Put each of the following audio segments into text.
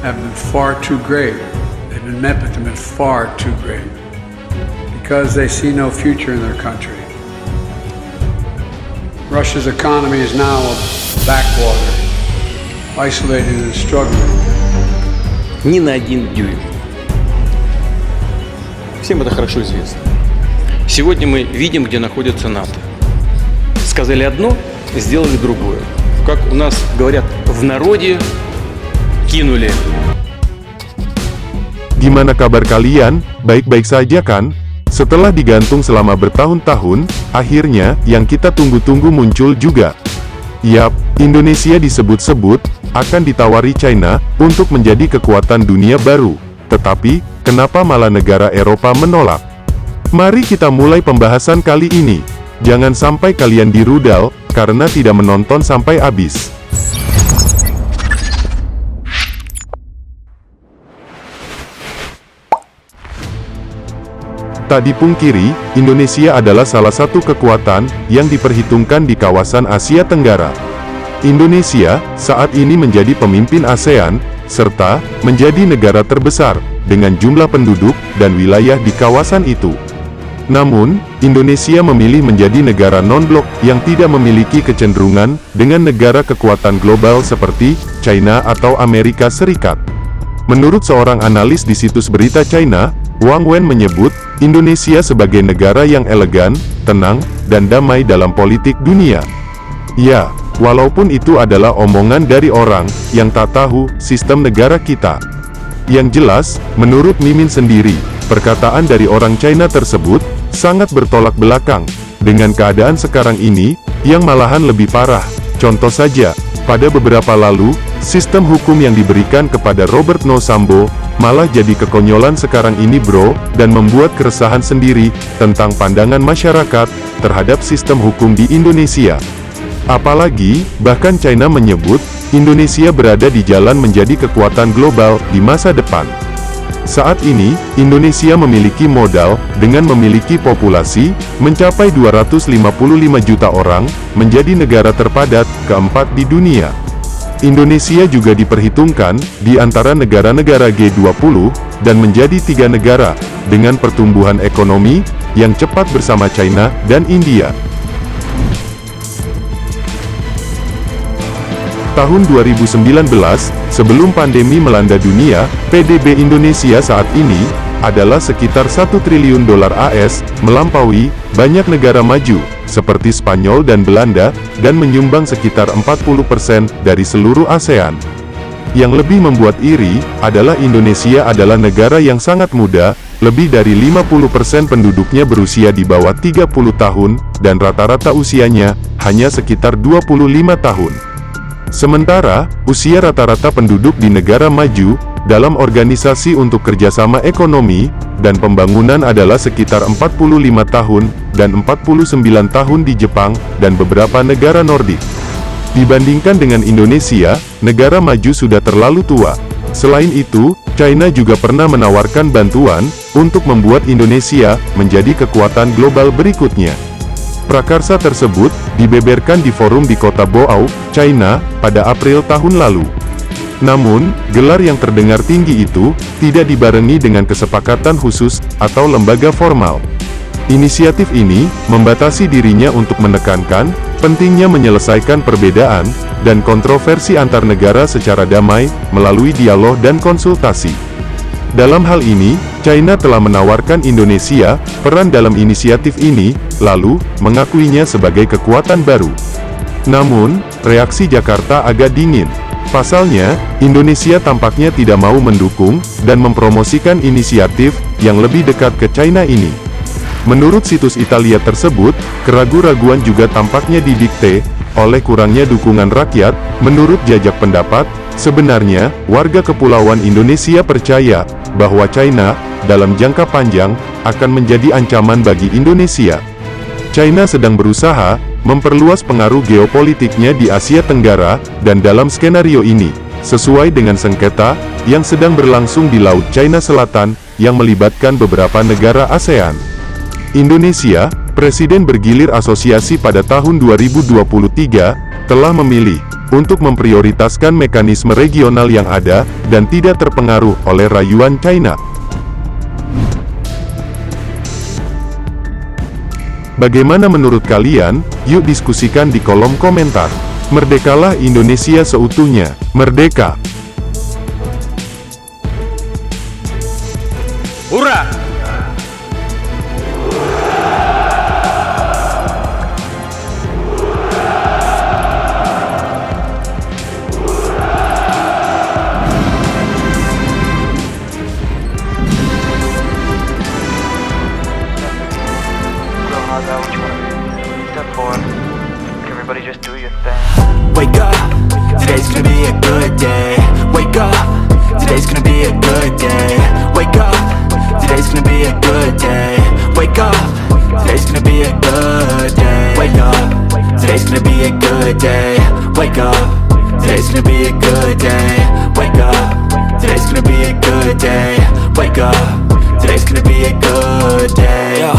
have been far too great. They've been met with them as far too great because they see no future in their country. Russia's economy is now a backwater, isolated and struggling. Ни на один дюйм. Всем это хорошо известно. Сегодня мы видим, где находится НАТО. Сказали одно, сделали другое. Как у нас говорят в народе, кинули. Gimana kabar kalian? Baik-baik saja kan? Setelah digantung selama bertahun-tahun, akhirnya yang kita tunggu-tunggu muncul juga. Yap, Indonesia disebut-sebut akan ditawari China untuk menjadi kekuatan dunia baru. Tetapi, kenapa malah negara Eropa menolak? Mari kita mulai pembahasan kali ini. Jangan sampai kalian dirudal karena tidak menonton sampai habis. Tak dipungkiri, Indonesia adalah salah satu kekuatan yang diperhitungkan di kawasan Asia Tenggara. Indonesia saat ini menjadi pemimpin ASEAN, serta menjadi negara terbesar dengan jumlah penduduk dan wilayah di kawasan itu. Namun, Indonesia memilih menjadi negara non-blok yang tidak memiliki kecenderungan dengan negara kekuatan global seperti China atau Amerika Serikat. Menurut seorang analis di situs berita China, Wang Wen menyebut Indonesia sebagai negara yang elegan, tenang, dan damai dalam politik dunia. Ya, walaupun itu adalah omongan dari orang yang tak tahu sistem negara kita. Yang jelas, menurut Mimin sendiri, perkataan dari orang China tersebut sangat bertolak belakang dengan keadaan sekarang ini, yang malahan lebih parah. Contoh saja, pada beberapa lalu, sistem hukum yang diberikan kepada Robert No Sambo malah jadi kekonyolan sekarang ini bro, dan membuat keresahan sendiri tentang pandangan masyarakat terhadap sistem hukum di Indonesia. Apalagi, bahkan China menyebut, Indonesia berada di jalan menjadi kekuatan global di masa depan. Saat ini, Indonesia memiliki modal dengan memiliki populasi mencapai 255 juta orang, menjadi negara terpadat keempat di dunia. Indonesia juga diperhitungkan di antara negara-negara G20 dan menjadi 3 negara dengan pertumbuhan ekonomi yang cepat bersama China dan India. Tahun 2019, sebelum pandemi melanda dunia, PDB Indonesia saat ini adalah sekitar 1 triliun dolar AS, melampaui banyak negara maju seperti Spanyol dan Belanda, dan menyumbang sekitar 40% dari seluruh ASEAN. Yang lebih membuat iri, adalah Indonesia adalah negara yang sangat muda, lebih dari 50% penduduknya berusia di bawah 30 tahun, dan rata-rata usianya hanya sekitar 25 tahun. Sementara, usia rata-rata penduduk di negara maju, dalam Organisasi untuk Kerjasama Ekonomi dan Pembangunan adalah sekitar 45 tahun, dan 49 tahun di Jepang, dan beberapa negara Nordik. Dibandingkan dengan Indonesia, negara maju sudah terlalu tua. Selain itu, China juga pernah menawarkan bantuan untuk membuat Indonesia menjadi kekuatan global berikutnya. Prakarsa tersebut dibeberkan di forum di kota Boao, China, pada April tahun lalu. Namun, gelar yang terdengar tinggi itu tidak dibarengi dengan kesepakatan khusus atau lembaga formal. Inisiatif ini membatasi dirinya untuk menekankan pentingnya menyelesaikan perbedaan dan kontroversi antar negara secara damai melalui dialog dan konsultasi. Dalam hal ini, China telah menawarkan Indonesia peran dalam inisiatif ini, lalu mengakuinya sebagai kekuatan baru. Namun, reaksi Jakarta agak dingin. Pasalnya, Indonesia tampaknya tidak mau mendukung dan mempromosikan inisiatif yang lebih dekat ke China ini. Menurut situs Italia tersebut, keraguan-raguan juga tampaknya didikte oleh kurangnya dukungan rakyat. Menurut jajak pendapat, sebenarnya warga kepulauan Indonesia percaya bahwa China dalam jangka panjang akan menjadi ancaman bagi Indonesia. China sedang berusaha memperluas pengaruh geopolitiknya di Asia Tenggara, dan dalam skenario ini, sesuai dengan sengketa yang sedang berlangsung di Laut China Selatan, yang melibatkan beberapa negara ASEAN. Indonesia, presiden bergilir asosiasi pada tahun 2023, telah memilih untuk memprioritaskan mekanisme regional yang ada, dan tidak terpengaruh oleh rayuan China. Bagaimana menurut kalian? Yuk diskusikan di kolom komentar. Merdekalah Indonesia seutuhnya. Merdeka! Ура! Everybody just do your thing. Wake up, today's gonna be a good day. Wake up, today's gonna be a good day. Wake up, today's gonna be a good day. Wake up, today's gonna be a good day. Wake up, today's gonna be a good day. Wake up, today's gonna be a good day. Wake up, today's gonna be a good day. Wake up, today's gonna be a good day. Yo.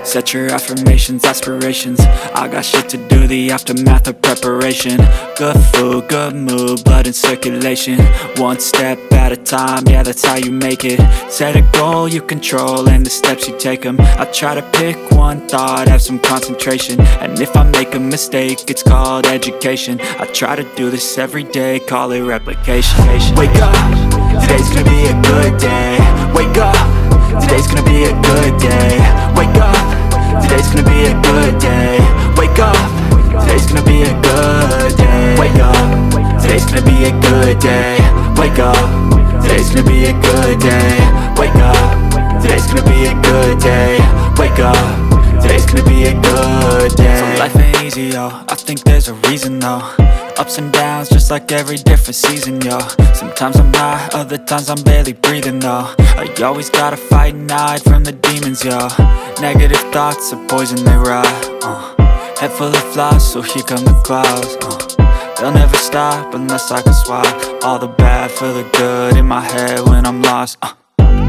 Set your affirmations, aspirations. I got shit to do, the aftermath of preparation. Good food, good mood, blood in circulation. One step at a time, yeah, that's how you make it. Set a goal you control and the steps you take them. I try to pick one thought, have some concentration. And if I make a mistake, it's called education. I try to do this every day, call it replication. Wake up, today's gonna be a good day. Wake up, today's gonna be a good day. Wake up, today's gonna be a good day. Wake up, today's gonna be a good day. Wake up, today's gonna be a good day. Wake up, today's gonna be a good day. Wake up, today's gonna be a good day. Wake up, today's gonna be a good day. So life ain't easy, yo, I think there's a reason though. Ups and downs, just like every different season, yo. Sometimes I'm high, other times I'm barely breathing, though. I always gotta fight and hide from the demons, yo. Negative thoughts are poison, they rot. Head full of flies, so here come the clouds. They'll never stop unless I can swap all the bad for the good in my head when I'm lost.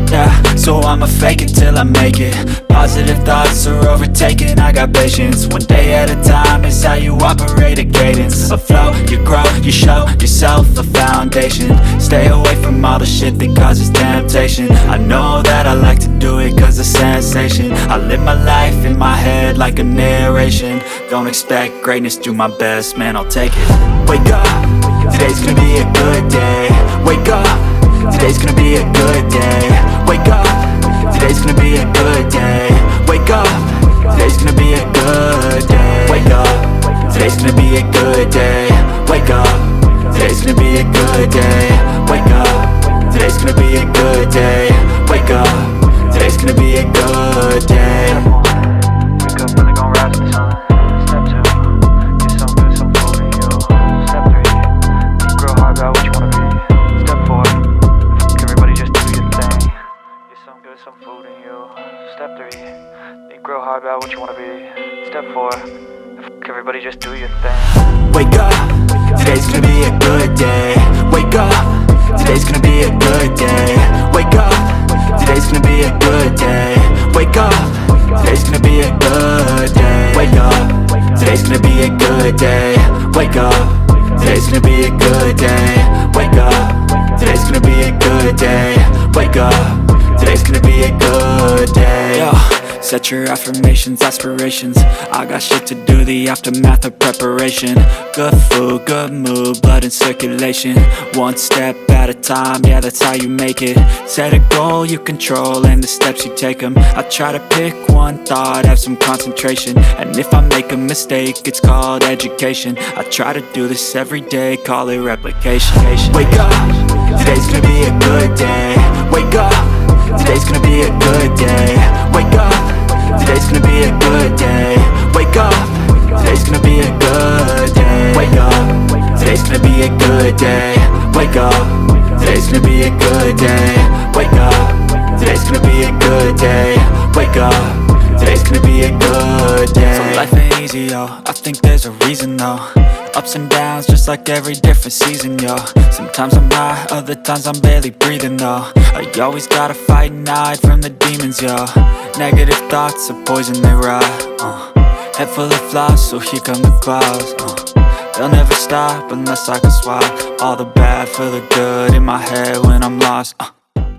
Yeah, so I'ma fake it till I make it. Positive thoughts are overtaken, I got patience. One day at a time is how you operate a cadence. A flow, you grow, you show yourself a foundation. Stay away from all the shit that causes temptation. I know that I like to do it cause it's sensation. I live my life in my head like a narration. Don't expect greatness, do my best, man, I'll take it. Wake up, today's gonna be a good day. Wake up, today's gonna be a good day. Wake up, today's gonna be a good day. Wake up, today's gonna be a good day. Wake up, today's gonna be a good day. Wake up, today's gonna be a good day. Wake up, today's gonna be a good day. Wake up, today's gonna be a good day. Wake up, really gon' rise to the sun. Step 2, get some good, some food in you. Step 3, think real hard about what you wanna be. Step 4, everybody just do your thing. Get some good, some food in you. Step 3, think real hard about what you wanna be. Step 4, everybody just do your thing. Wake up, today's gonna be a good day. Wake up, today's gonna be a good day. Wake up, today's gonna be a good day. Wake up, today's gonna be a good day. Wake up, today's gonna be a good day. Wake up, today's gonna be a good day. Wake up, today's gonna be a good day. Wake up, today's gonna be a good day. Yo. Set your affirmations, aspirations. I got shit to do, the aftermath of preparation. Good food, good mood, blood in circulation. One step at a time, yeah, that's how you make it. Set a goal you control and the steps you take them. I try to pick one thought, have some concentration. And if I make a mistake, it's called education. I try to do this every day, call it replication. Wake up, today's gonna be a good day. Wake up, today's gonna be a good day. Wake up, today's gonna be a good day. Wake up, today's gonna be a good day. Wake up, today's gonna be a good day. Wake up, today's gonna be a good day. Wake up, today's gonna be a good day. Wake up, today's gonna be a good day. So life ain't easy, yo, I think there's a reason though. Ups and downs, just like every different season, yo. Sometimes I'm high, other times I'm barely breathing, though. I always gotta fight and hide from the demons, yo. Negative thoughts are poison, they rot. Head full of flies, so here come the clouds. they'll never stop unless I can swap all the bad for the good in my head when I'm lost.